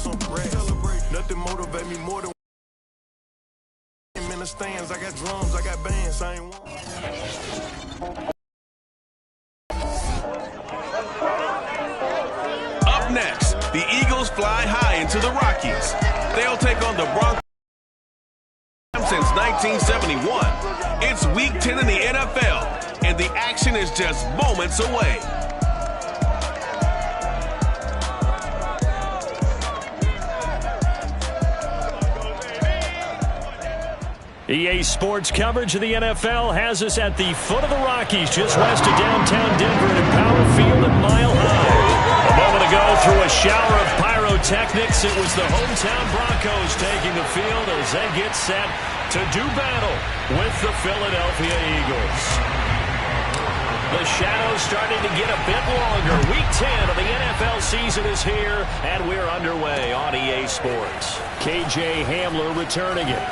some grass. Nothing motivate me more than in the stands. I got drums, I got bands, I ain't one. Up next, the Eagles fly high into the Rockies. They'll take on the Broncos since 1971. It's Week 10 in the NFL, and the action is just moments away. EA Sports coverage of the NFL has us at the foot of the Rockies, just west of downtown Denver at Power Field at Mile High. A moment ago, through a shower of pyrotechnics, it was the hometown Broncos taking the field as they get set to do battle with the Philadelphia Eagles. The shadow's starting to get a bit longer. Week 10 of the NFL season is here, and we're underway on EA Sports. KJ Hamler returning it.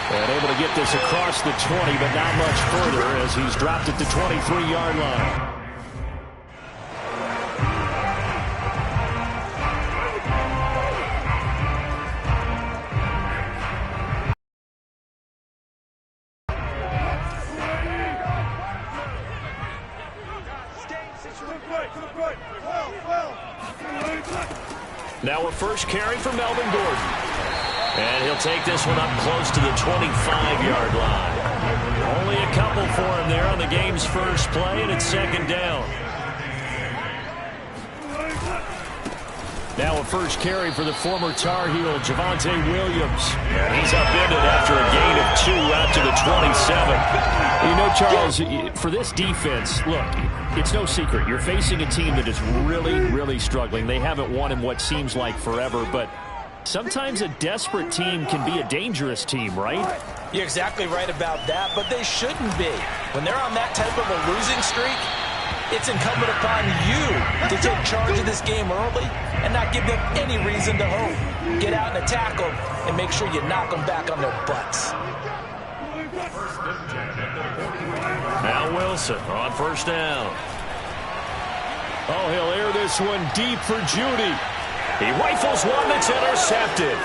And able to get this across the 20, but not much further as he's dropped at the 23-yard line. Now a first carry for Melvin Gordon. And he'll take this one up close to the 25-yard line. Only a couple for him there on the game's first play, and it's second down. Now a first carry for the former Tar Heel, Javonte Williams. And he's upended after a gain of 2 out to the 27. You know, Charles, for this defense, look, it's no secret. You're facing a team that is really, really struggling. They haven't won in what seems like forever, but sometimes a desperate team can be a dangerous team, right? You're exactly right about that, but they shouldn't be. When they're on that type of a losing streak, it's incumbent upon you to take charge of this game early and not give them any reason to hope. Get out and attack them and make sure you knock them back on their butts. Now Wilson on first down. Oh, he'll air this one deep for Judy. He rifles one that's intercepted.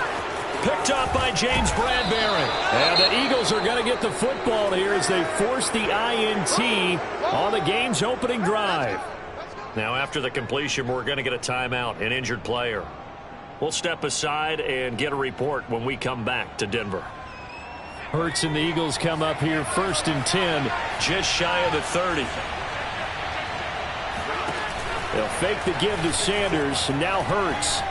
Picked up by James Bradbury. And the Eagles are going to get the football here as they force the INT on the game's opening drive. Now after the completion, we're going to get a timeout, an injured player. We'll step aside and get a report when we come back to Denver. Hurts and the Eagles come up here first and 10, just shy of the 30. They'll fake the give to Sanders, and now Hurts.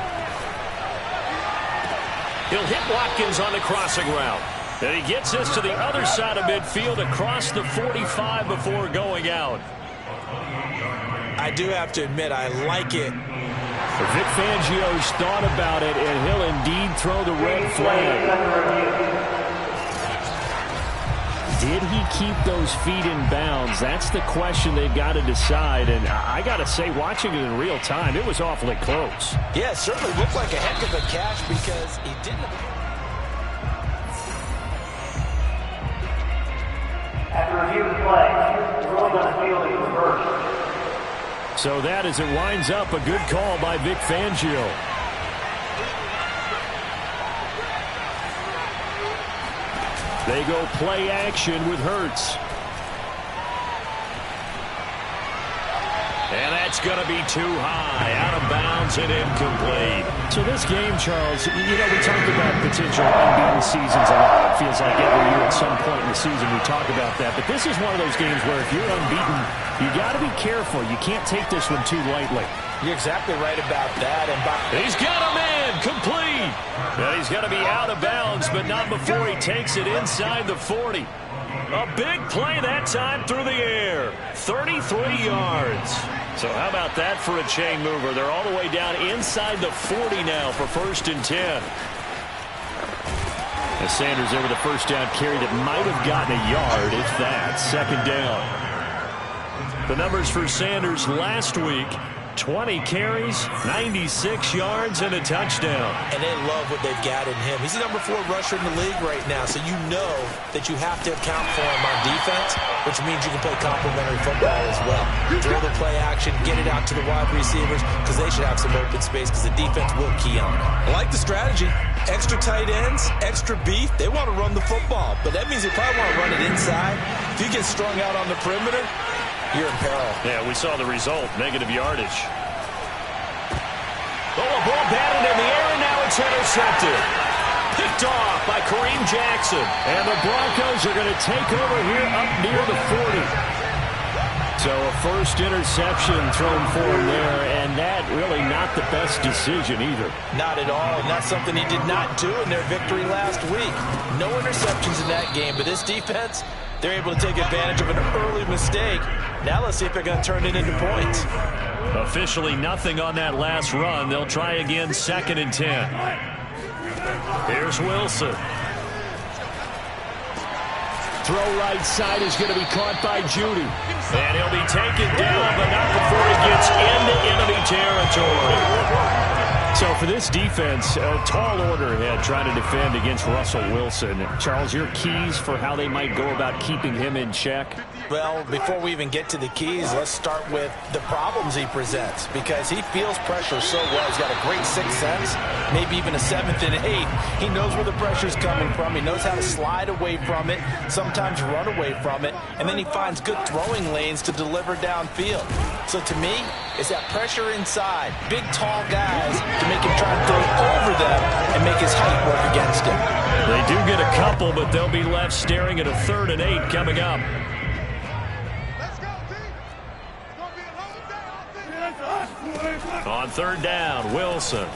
He'll hit Watkins on the crossing route. And he gets this to the other side of midfield across the 45 before going out. I do have to admit, I like it. Vic Fangio's thought about it, and he'll indeed throw the red flag. Did he keep those feet in bounds? That's the question they've got to decide. And I got to say, watching it in real time, it was awfully close. Yeah, it certainly looked like a heck of a catch because he didn't. After review of play, the rule on the field is reversed. So that as it winds up, a good call by Vic Fangio. They go play action with Hurts. And that's going to be too high, out of bounds and incomplete. So this game, Charles, you know, we talk about potential unbeaten seasons a lot. It feels like every year at some point in the season we talk about that. But this is one of those games where if you're unbeaten, you got to be careful. You can't take this one too lightly. You're exactly right about that. And he's got a man, complete. And he's going to be out of bounds, but not before he takes it inside the 40. A big play that time through the air. 33 yards. So how about that for a chain mover? They're all the way down inside the 40 now for first and 10. As Sanders over the first down carry that might have gotten a yard, if that. Second down. The numbers for Sanders last week: 20 carries, 96 yards, and a touchdown. And they love what they've got in him. He's the number 4 rusher in the league right now, so you know that you have to account for him on defense, which means you can play complementary football as well. Throw the play action, get it out to the wide receivers, because they should have some open space, because the defense will key on it. I like the strategy. Extra tight ends, extra beef, they want to run the football, but that means they probably want to run it inside. If you get strung out on the perimeter, you're in peril. Yeah, we saw the result, negative yardage. Oh, a ball batted in the air, and now it's intercepted. Picked off by Kareem Jackson. And the Broncos are going to take over here up near the 40. So a first interception thrown for him there, and that really not the best decision either. Not at all, and that's something he did not do in their victory last week. No interceptions in that game, but this defense, they're able to take advantage of an early mistake. Now let's see if they're going to turn it into points. Officially nothing on that last run. They'll try again, 2nd and 10. Here's Wilson. Throw right side is going to be caught by Judy. And he'll be taken down, but not before he gets into enemy territory. So for this defense, a tall order ahead trying to defend against Russell Wilson. Charles, your keys for how they might go about keeping him in check? Well, before we even get to the keys, let's start with the problems he presents, because he feels pressure so well. He's got a great sixth sense, maybe even a 7th and 8. He knows where the pressure's coming from. He knows how to slide away from it, sometimes run away from it, and then he finds good throwing lanes to deliver downfield. So to me, it's that pressure inside. Big, tall guys to make him try and throw over them and make his height work against him. They do get a couple, but they'll be left staring at a 3rd and 8 coming up. On 3rd down, Wilson.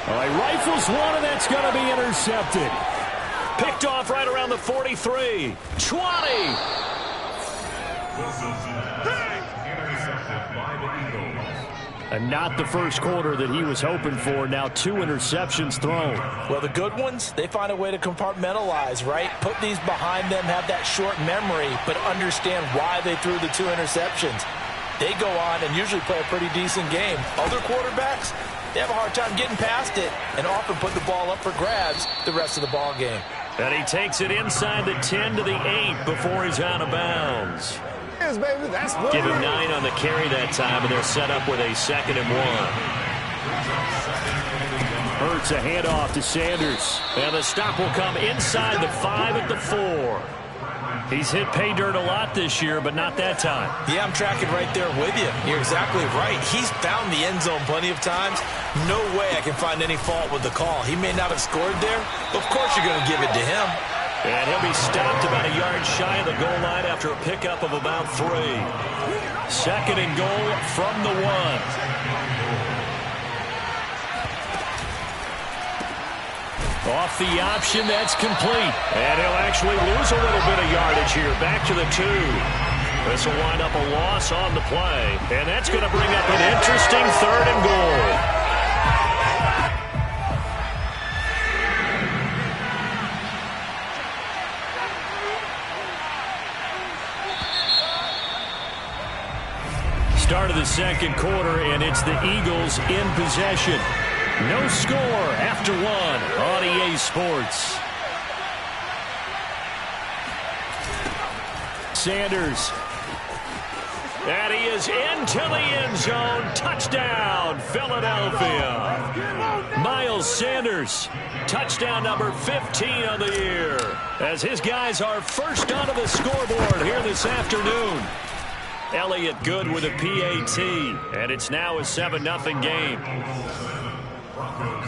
All right, rifles one, and that's going to be intercepted. Picked off right around the 43. 20. And not the first quarter that he was hoping for. Now 2 interceptions thrown. Well, the good ones, they find a way to compartmentalize, right? Put these behind them, have that short memory, but understand why they threw the 2 interceptions. They go on and usually play a pretty decent game. Other quarterbacks, they have a hard time getting past it and often put the ball up for grabs the rest of the ball game. And he takes it inside the 10 to the 8 before he's out of bounds. Give him 9 on the carry that time, and they're set up with a 2nd and 1. Hurts a handoff to Sanders. And the stop will come inside the 5 at the 4. He's hit pay dirt a lot this year, but not that time. Yeah, I'm tracking right there with you. You're exactly right. He's found the end zone plenty of times. No way I can find any fault with the call. He may not have scored there, but of course you're going to give it to him. And he'll be stopped about a yard shy of the goal line after a pickup of about 3. 2nd and goal from the 1. Off the option, that's complete. And he'll actually lose a little bit of yardage here. Back to the 2. This will wind up a loss on the play. And that's going to bring up an interesting 3rd and goal. Start of the 2nd quarter, and it's the Eagles in possession. No score after 1 on EA Sports. Sanders. And he is into the end zone. Touchdown, Philadelphia. Miles Sanders, touchdown number 15 on the year, as his guys are first onto the scoreboard here this afternoon. Elliott good with a PAT, and it's now a 7-0 game.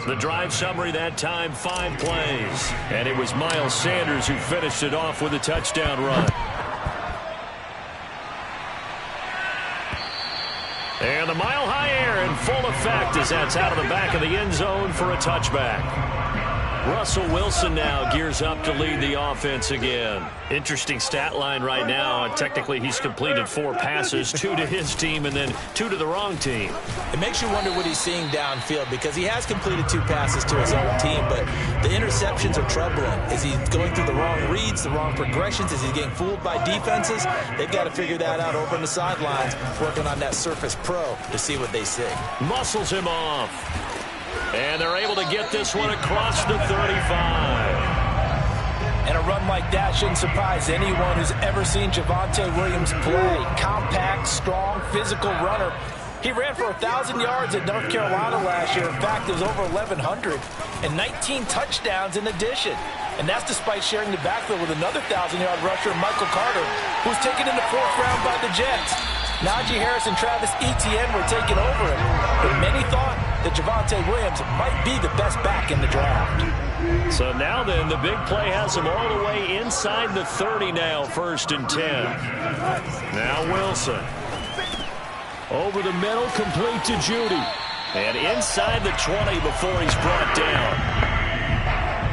The drive summary that time, 5 plays. And it was Miles Sanders who finished it off with a touchdown run. And the mile-high air in full effect as that's out of the back of the end zone for a touchback. Russell Wilson now gears up to lead the offense again. Interesting stat line right now. Technically, he's completed 4 passes, 2 to his team and then 2 to the wrong team. It makes you wonder what he's seeing downfield because he has completed 2 passes to his own team, but the interceptions are troubling. Is he going through the wrong reads, the wrong progressions? Is he getting fooled by defenses? They've got to figure that out over on the sidelines, working on that Surface Pro to see what they see. Muscles him off. And they're able to get this one across the 35. And a run like that shouldn't surprise anyone who's ever seen Javonte Williams play. Compact, strong, physical runner. He ran for 1,000 yards at North Carolina last year. In fact, it was over 1,100 and 19 touchdowns in addition. And that's despite sharing the backfield with another 1,000-yard rusher, Michael Carter, who was taken in the 4th round by the Jets. Najee Harris and Travis Etienne were taking over him. But many thought that Javonte Williams might be the best back in the draft. So now then, the big play has him all the way inside the 30 now, 1st and 10. Now Wilson. Over the middle, complete to Judy. And inside the 20 before he's brought down.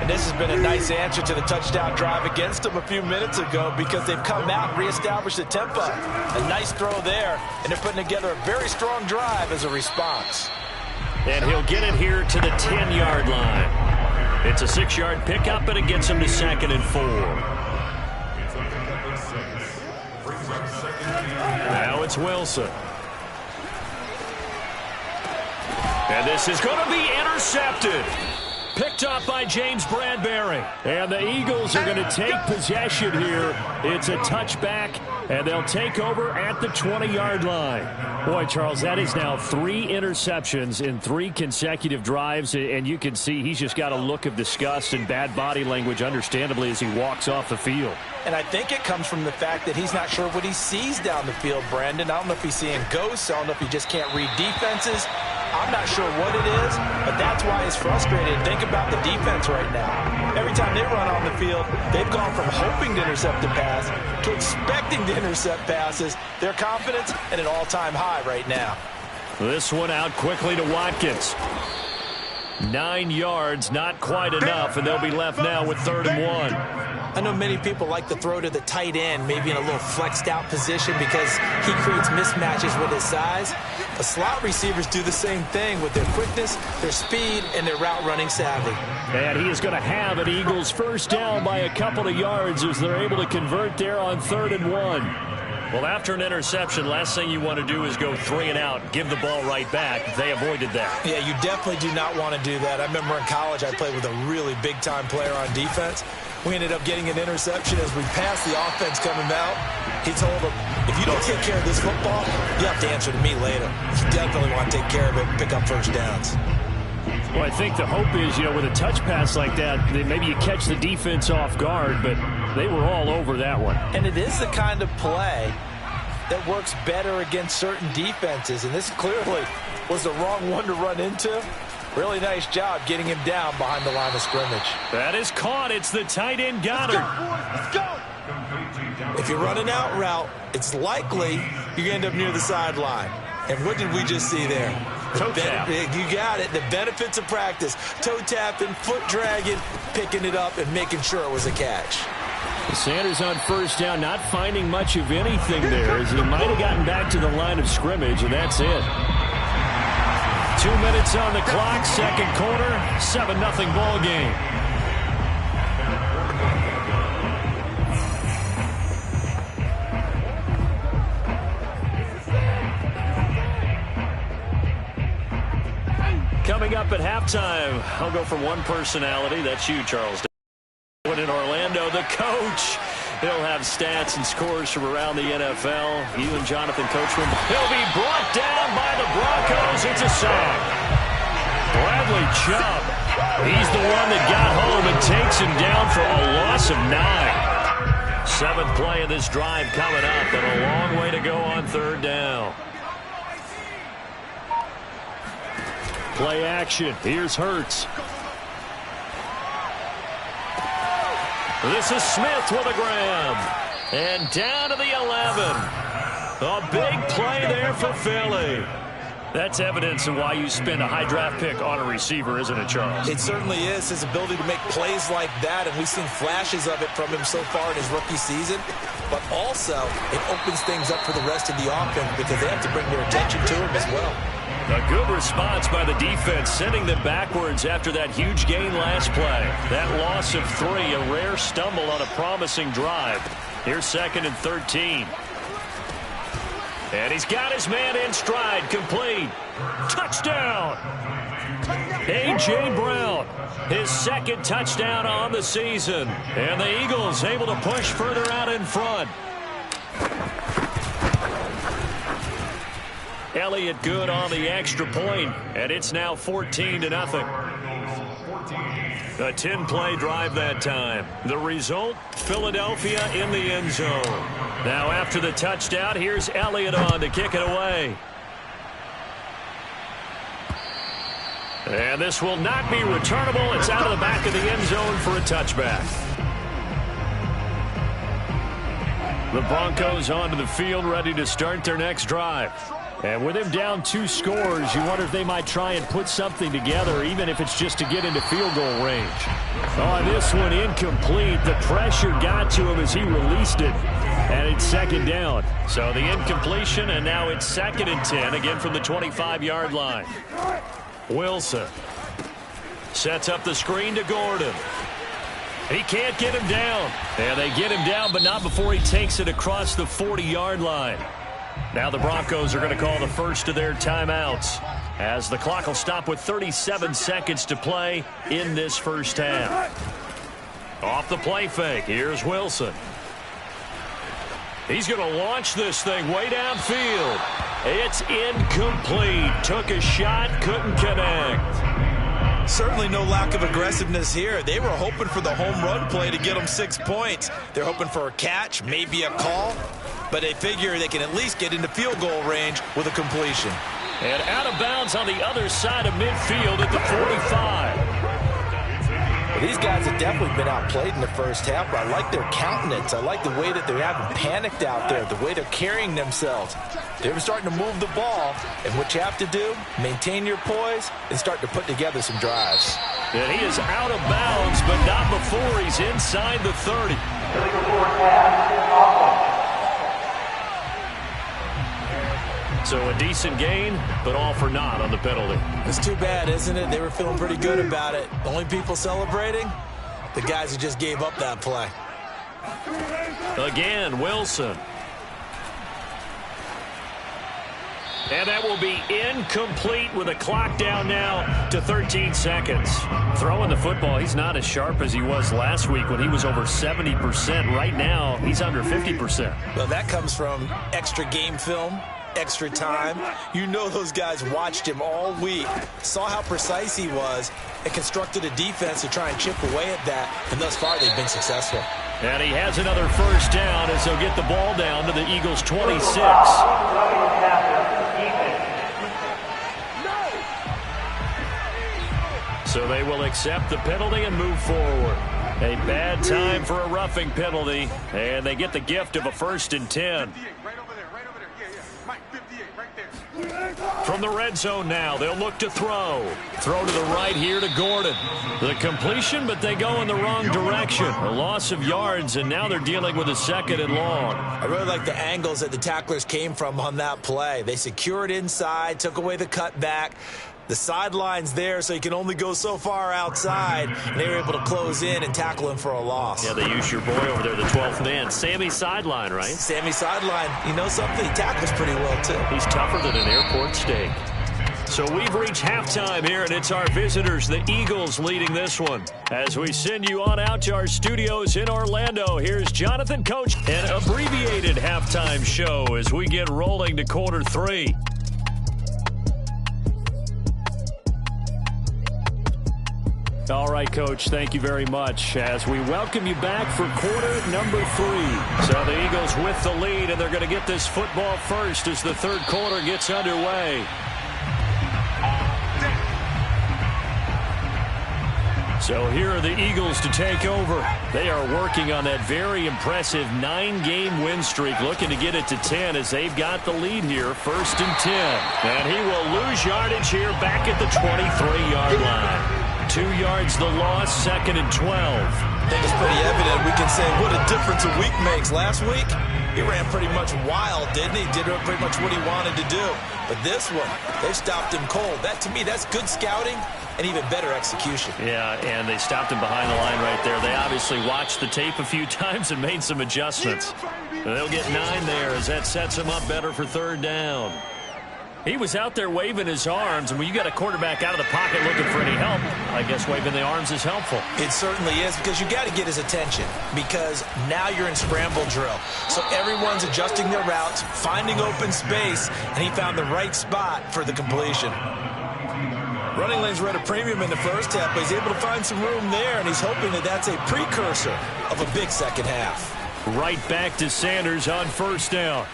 And this has been a nice answer to the touchdown drive against them a few minutes ago because they've come out and reestablished the tempo. A nice throw there, and they're putting together a very strong drive as a response. And he'll get it here to the 10-yard line. It's a 6-yard pickup, and it gets him to 2nd and 4. Now it's Wilson. And this is going to be intercepted. Picked up by James Bradbury. And the Eagles are going to take possession here. It's a touchback, and they'll take over at the 20-yard line. Boy, Charles, that is now 3 interceptions in 3 consecutive drives, and you can see he's just got a look of disgust and bad body language, understandably, as he walks off the field. And I think it comes from the fact that he's not sure what he sees down the field, Brandon. I don't know if he's seeing ghosts. I don't know if he just can't read defenses. I'm not sure what it is, but that's why he's frustrated. Think about the defense right now. Every time they run on the field, they've gone from hoping to intercept a pass to expecting to intercept passes. Their confidence at an all-time high right now. This one out quickly to Watkins. 9 yards, not quite enough, and they'll be left now with 3rd and 1. I know many people like to throw to the tight end, maybe in a little flexed out position because he creates mismatches with his size. The slot receivers do the same thing with their quickness, their speed, and their route running savvy. And he is going to have an Eagles 1st down by a couple of yards as they're able to convert there on 3rd and 1. Well, after an interception, last thing you want to do is go 3 and out, give the ball right back. They avoided that. Yeah, you definitely do not want to do that. I remember in college I played with a really big-time player on defense. We ended up getting an interception as we passed the offense coming out. He told him, if you don't take care of this football, you have to answer to me later. You definitely want to take care of it and pick up 1st downs. Well, I think the hope is, with a touch pass like that, maybe you catch the defense off guard, but they were all over that one. And it is the kind of play that works better against certain defenses, and this clearly was the wrong one to run into. Really nice job getting him down behind the line of scrimmage. That is caught. It's the tight end, Goddard. Let's go. If you're running out route, it's likely you end up near the sideline. And what did we just see there? Toe tap. You got it. The benefits of practice. Toe tapping, foot dragging, picking it up, and making sure it was a catch. Sanders on 1st down, not finding much of anything there, as he might have gotten back to the line of scrimmage, and that's it. 2 minutes on the clock, 2nd quarter, 7-0 ball game. Coming up at halftime, I'll go for one personality. That's you, Charles. In Orlando, the coach. He'll have stats and scores from around the NFL. You and Jonathan Coachman. He'll be brought down by the Broncos. It's a sack. Bradley Chubb. He's the one that got home and takes him down for a loss of 9. 7th play of this drive coming up, and a long way to go on 3rd down. Play action. Here's Hurts. This is Smith with a grab. And down to the 11. A big play there for Philly. That's evidence of why you spend a high draft pick on a receiver, isn't it, Charles? It certainly is. His ability to make plays like that, and we've seen flashes of it from him so far in his rookie season. But also, it opens things up for the rest of the offense because they have to bring their attention to him as well. A good response by the defense, sending them backwards after that huge gain last play. That loss of 3, a rare stumble on a promising drive. Here's 2nd and 13. And he's got his man in stride, complete. Touchdown! A.J. Brown, his 2nd touchdown on the season. And the Eagles able to push further out in front. Elliott good on the extra point, and it's now 14-0. A 10-play drive that time. The result, Philadelphia in the end zone. Now after the touchdown, here's Elliott on to kick it away. And this will not be returnable. It's out of the back of the end zone for a touchback. The Broncos onto the field, ready to start their next drive. And with him down 2 scores, you wonder if they might try and put something together, even if it's just to get into field goal range. Oh, this one incomplete. The pressure got to him as he released it. And it's 2nd down. So the incompletion, and now it's 2nd and 10, again from the 25-yard line. Wilson sets up the screen to Gordon. He can't get him down. And they get him down, but not before he takes it across the 40-yard line. Now the Broncos are going to call the first of their timeouts as the clock will stop with 37 seconds to play in this first half. Off the play fake, here's Wilson. He's going to launch this thing way downfield. It's incomplete. Took a shot, couldn't connect. Certainly no lack of aggressiveness here. They were hoping for the home run play to get them 6 points. They're hoping for a catch, maybe a call. But they figure they can at least get into field goal range with a completion. And out of bounds on the other side of midfield at the 45. Well, these guys have definitely been outplayed in the first half, but I like their countenance. I like the way that they're having panicked out there, the way they're carrying themselves. They're starting to move the ball, and what you have to do, maintain your poise and start to put together some drives. And he is out of bounds, but not before he's inside the 30. So a decent gain, but all for naught on the penalty. It's too bad, isn't it? They were feeling pretty good about it. The only people celebrating, the guys who just gave up that play. Again, Wilson. And that will be incomplete with a clock down now to 13 seconds. Throwing the football, he's not as sharp as he was last week when he was over 70%. Right now, he's under 50%. Well, that comes from extra game film, extra time. You know those guys watched him all week, saw how precise he was, and constructed a defense to try and chip away at that. And thus far, they've been successful. And he has another first down as they'll get the ball down to the Eagles' 26. So they will accept the penalty and move forward. A bad time for a roughing penalty, and they get the gift of a 1st and 10. From the red zone now, they'll look to throw. Throw to the right here to Gordon. The completion, but they go in the wrong direction. A loss of yards, and now they're dealing with a 2nd and long. I really like the angles that the tacklers came from on that play. They secured inside, took away the cutback. The sideline's there, so you can only go so far outside. And they were able to close in and tackle him for a loss. Yeah, they use your boy over there, the 12th man. Sammy Sideline, right? Sammy Sideline. You know something? He tackles pretty well, too. He's tougher than an airport steak. So we've reached halftime here, and it's our visitors, the Eagles, leading this one. As we send you on out to our studios in Orlando, here's Jonathan Coach. An abbreviated halftime show as we get rolling to quarter 3. All right, Coach, thank you very much as we welcome you back for quarter number 3. So the Eagles with the lead, and they're going to get this football first as the third quarter gets underway. So here are the Eagles to take over. They are working on that very impressive 9-game win streak, looking to get it to 10 as they've got the lead here, 1st and 10. And he will lose yardage here back at the 23-yard line. 2 yards the loss, 2nd and 12. I think it's pretty evident. We can say what a difference a week makes. Last week, he ran pretty much wild, didn't he? Did pretty much what he wanted to do. But this one, they stopped him cold. That, to me, that's good scouting and even better execution. Yeah, and they stopped him behind the line right there. They obviously watched the tape a few times and made some adjustments. They'll get 9 there as that sets him up better for 3rd down. He was out there waving his arms, and when you got a quarterback out of the pocket looking for any help, I guess waving the arms is helpful. It certainly is, because you got to get his attention, because now you're in scramble drill. So everyone's adjusting their routes, finding open space, and he found the right spot for the completion. Running lanes were at a premium in the first half, but he's able to find some room there, and he's hoping that that's a precursor of a big second half. Right back to Sanders on 1st down.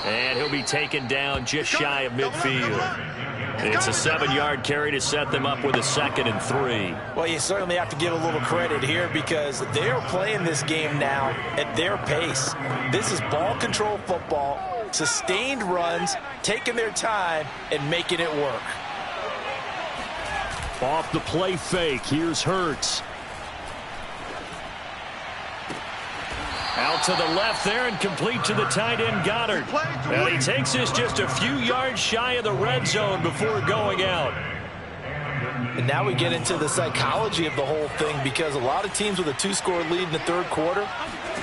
And he'll be taken down just shy of midfield. It's a 7-yard carry to set them up with a 2nd and 3. Well, you certainly have to give a little credit here because they're playing this game now at their pace. This is ball control football, sustained runs, taking their time, and making it work. Off the play fake, here's Hurts. Out to the left there and complete to the tight end Goddard. And he takes this just a few yards shy of the red zone before going out. And now we get into the psychology of the whole thing because a lot of teams with a 2-score lead in the 3rd quarter,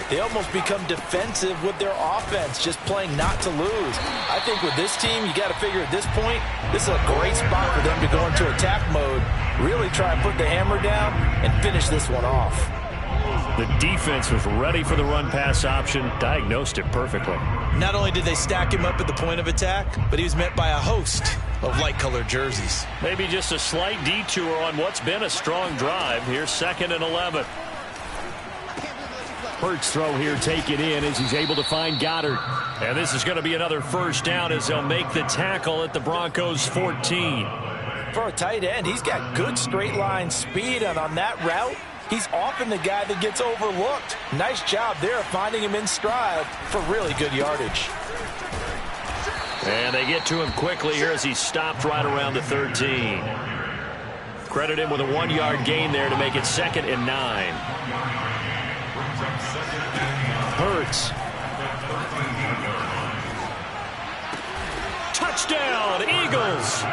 they almost become defensive with their offense, just playing not to lose. I think with this team, you got to figure at this point, this is a great spot for them to go into attack mode, really try and put the hammer down and finish this one off. The defense was ready for the run-pass option, diagnosed it perfectly. Not only did they stack him up at the point of attack, but he was met by a host of light-colored jerseys. Maybe just a slight detour on what's been a strong drive. Here's 2nd and 11. Hurts throw here, take it in as he's able to find Goddard. And this is going to be another 1st down as they'll make the tackle at the Broncos 14. For a tight end, he's got good straight-line speed, and on that route, he's often the guy that gets overlooked. Nice job there finding him in stride for really good yardage. And they get to him quickly here as he's stopped right around the 13. Credit him with a 1-yard gain there to make it 2nd and 9. Hurts. Touchdown, Eagles.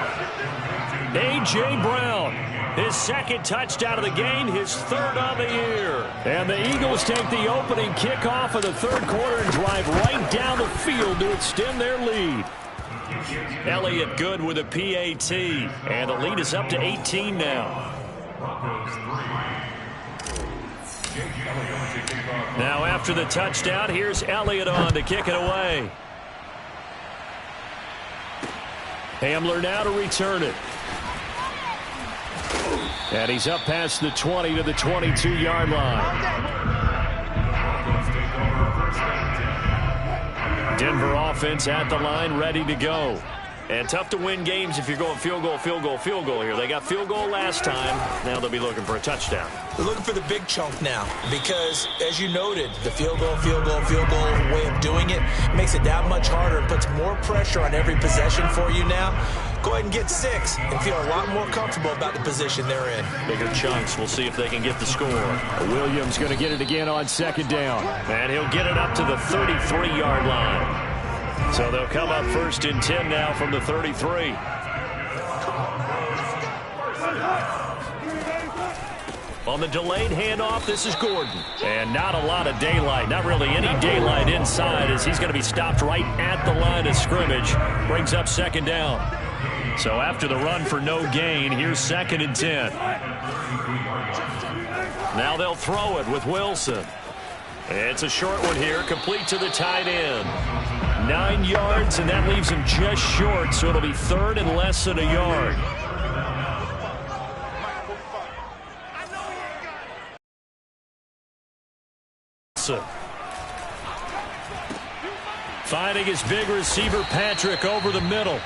A.J. Brown. His 2nd touchdown of the game, his 3rd on the year. And the Eagles take the opening kickoff of the 3rd quarter and drive right down the field to extend their lead. Elliott good with a PAT. And the lead is up to 18 now. Now after the touchdown, here's Elliott on to kick it away. Hamler now to return it. And he's up past the 20 to the 22-yard line. Denver offense at the line, ready to go. And tough to win games if you're going field goal, field goal, field goal here. They got field goal last time. Now they'll be looking for a touchdown. They're looking for the big chunk now because, as you noted, the field goal way of doing it makes it that much harder and puts more pressure on every possession for you now. Go ahead and get 6 and feel a lot more comfortable about the position they're in. Bigger chunks. We'll see if they can get the score. Williams going to get it again on 2nd down. And he'll get it up to the 33-yard line. So they'll come up 1st and 10 now from the 33. On the delayed handoff, this is Gordon. And not a lot of daylight, not really any daylight inside as he's going to be stopped right at the line of scrimmage. Brings up 2nd down. So after the run for no gain, here's 2nd and 10. Now they'll throw it with Wilson. It's a short one here, complete to the tight end. 9 yards, and that leaves him just short, so it'll be 3rd and less than a yard. Finding his big receiver, Patrick, over the middle.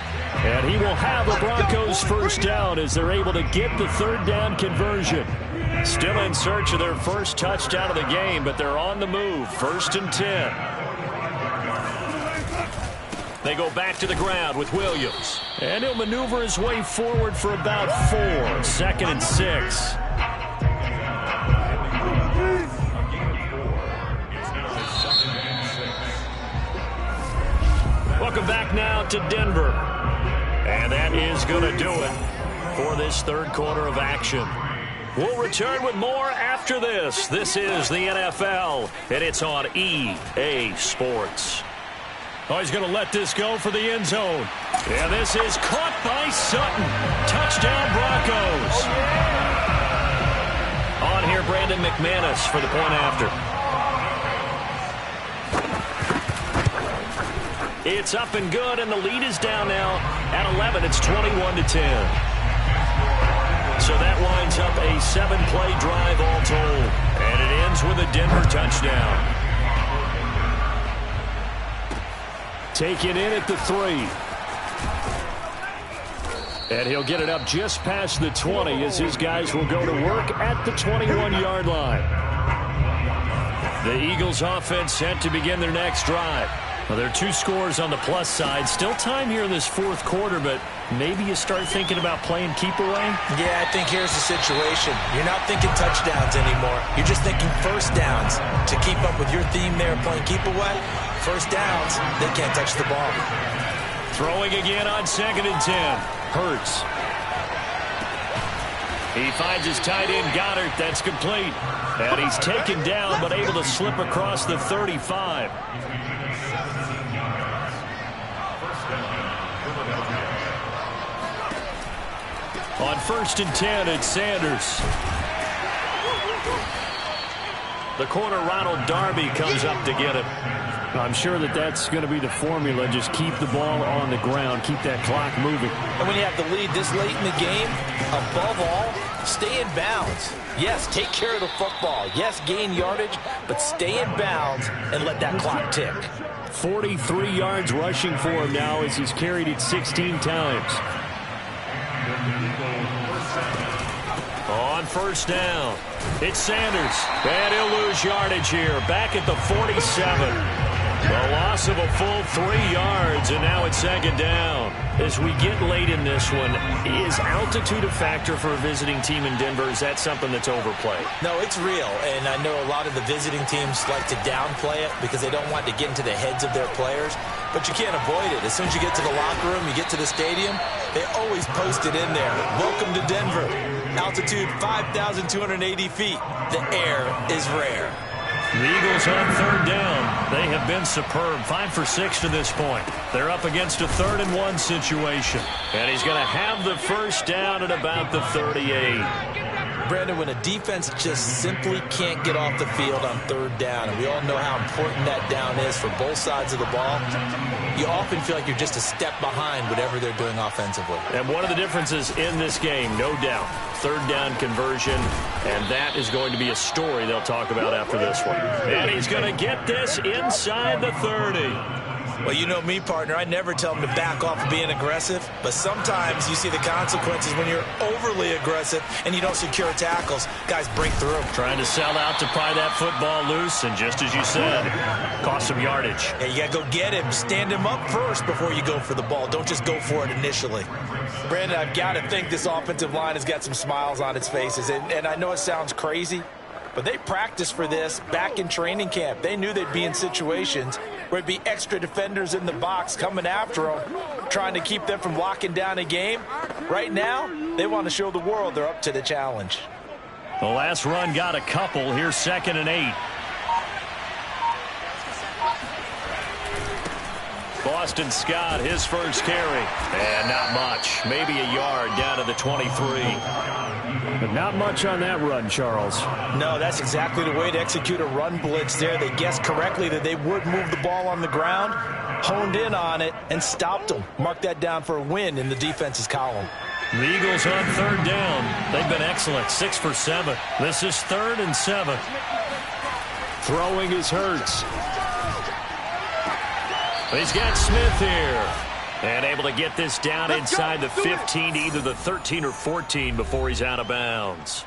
And he will have a Broncos first down as they're able to get the third down conversion. Still in search of their first touchdown of the game, but they're on the move. 1st and 10. They go back to the ground with Williams. And he'll maneuver his way forward for about 4. 2nd and 6. Welcome back now to Denver. And that is going to do it for this third quarter of action. We'll return with more after this. This is the NFL, and it's on EA Sports. Oh, he's going to let this go for the end zone. And this is caught by Sutton. Touchdown, Broncos. On here, Brandon McManus for the point after. It's up and good, and the lead is down now at 11. It's 21-10. So that winds up a 7-play drive all told. And it ends with a Denver touchdown. Taken in at the 3. And he'll get it up just past the 20 as his guys will go to work at the 21-yard line. The Eagles offense set to begin their next drive. Well, there are 2 scores on the plus side. Still time here in this fourth quarter, but maybe you start thinking about playing keep away? Yeah, I think here's the situation. You're not thinking touchdowns anymore. You're just thinking first downs. To keep up with your theme there, playing keep away, first downs, they can't touch the ball. Throwing again on 2nd and 10. Hurts. He finds his tight end, Goddard. That's complete. And he's taken down, but able to slip across the 35. On 1st and 10, it's Sanders. The corner, Ronald Darby, comes up to get it. I'm sure that that's going to be the formula. Just keep the ball on the ground. Keep that clock moving. And when you have the lead this late in the game, above all, stay in bounds. Yes, take care of the football. Yes, gain yardage, but stay in bounds and let that clock tick. 43 yards rushing for him now as he's carried it 16 times. On 1st down, it's Sanders. And he'll lose yardage here. Back at the 47. The loss of a full 3 yards, and now it's 2nd down. As we get late in this one, is altitude a factor for a visiting team in Denver? Is that something that's overplayed? No, it's real, and I know a lot of the visiting teams like to downplay it because they don't want to get into the heads of their players, but you can't avoid it. As soon as you get to the locker room, you get to the stadium, they always post it in there. Welcome to Denver. Altitude 5,280 feet. The air is rare. The Eagles on 3rd down. They have been superb. 5 for 6 to this point. They're up against a 3rd and 1 situation. And he's going to have the first down at about the 38. Brandon, when a defense just simply can't get off the field on 3rd down, and we all know how important that down is for both sides of the ball, you often feel like you're just a step behind whatever they're doing offensively. And one of the differences in this game, no doubt, 3rd down conversion, and that is going to be a story they'll talk about after this one. And he's going to get this inside the 30. Well, you know me, partner. I never tell them to back off of being aggressive, but sometimes you see the consequences when you're overly aggressive and you don't secure tackles. Guys break through. Trying to sell out to pry that football loose, and just as you said, cost some yardage. Yeah, you got to go get him. Stand him up first before you go for the ball. Don't just go for it initially. Brandon, I've got to think this offensive line has got some smiles on its faces, and I know it sounds crazy, but they practiced for this back in training camp. They knew they'd be in situations where it'd be extra defenders in the box coming after them, trying to keep them from locking down a game. Right now, they want to show the world they're up to the challenge. The last run got a couple. Here's 2nd and 8. Boston Scott, his first carry. And not much. Maybe a yard down to the 23. But not much on that run, Charles. No, that's exactly the way to execute a run blitz there. They guessed correctly that they would move the ball on the ground, honed in on it, and stopped them. Mark that down for a win in the defense's column. The Eagles on 3rd down. They've been excellent, 6 for 7. This is 3rd and 7. Throwing is Hurts. He's got Smith here. And able to get this down inside the 15 to either the 13 or 14 before he's out of bounds.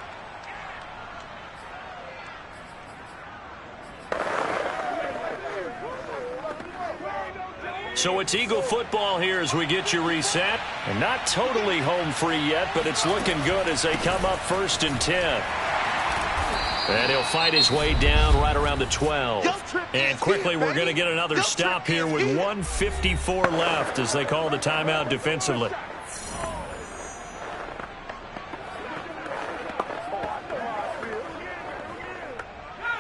So it's Eagle football here as we get you reset. And not totally home free yet, but it's looking good as they come up 1st and 10. And he'll fight his way down right around the 12. And quickly we're going to get another stop here with 1:54 left as they call the timeout defensively.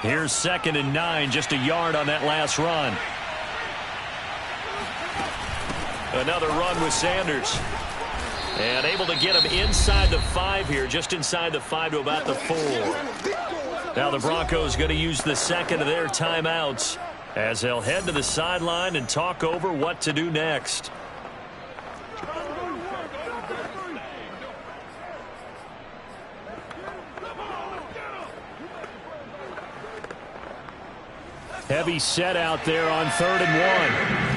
Here's 2nd and 9, just a yard on that last run. Another run with Sanders. And able to get him inside the 5 here, just inside the 5 to about the 4. Now the Broncos going to use the 2nd of their timeouts as they'll head to the sideline and talk over what to do next. Heavy set out there on 3rd and 1.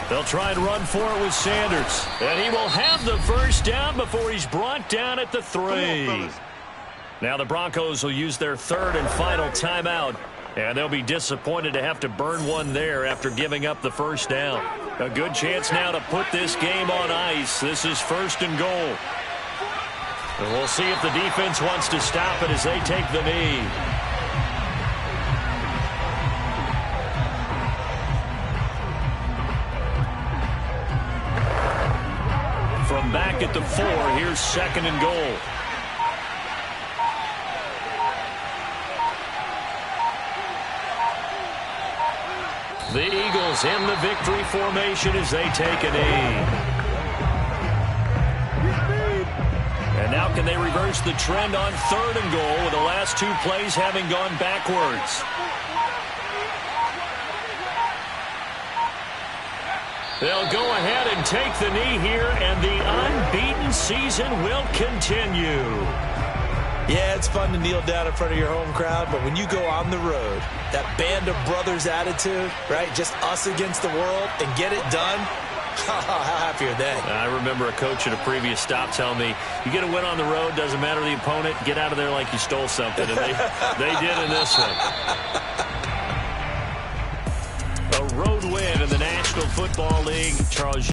They'll try and run for it with Sanders. And he will have the first down before he's brought down at the 3. Now the Broncos will use their 3rd and final timeout. And they'll be disappointed to have to burn one there after giving up the first down. A good chance now to put this game on ice. This is 1st and goal. And we'll see if the defense wants to stop it as they take the knee. From back at the 4, here's 2nd and goal. The Eagles in the victory formation as they take a knee. And now can they reverse the trend on 3rd and goal with the last 2 plays having gone backwards? They'll go ahead and take the knee here, and the unbeaten season will continue. Yeah, it's fun to kneel down in front of your home crowd, but when you go on the road, that band of brothers attitude, right, just us against the world, and get it done, how happy are they? I remember a coach at a previous stop telling me, you get a win on the road, doesn't matter the opponent, get out of there like you stole something, and they did in this one. A road win in the National Football League. Charles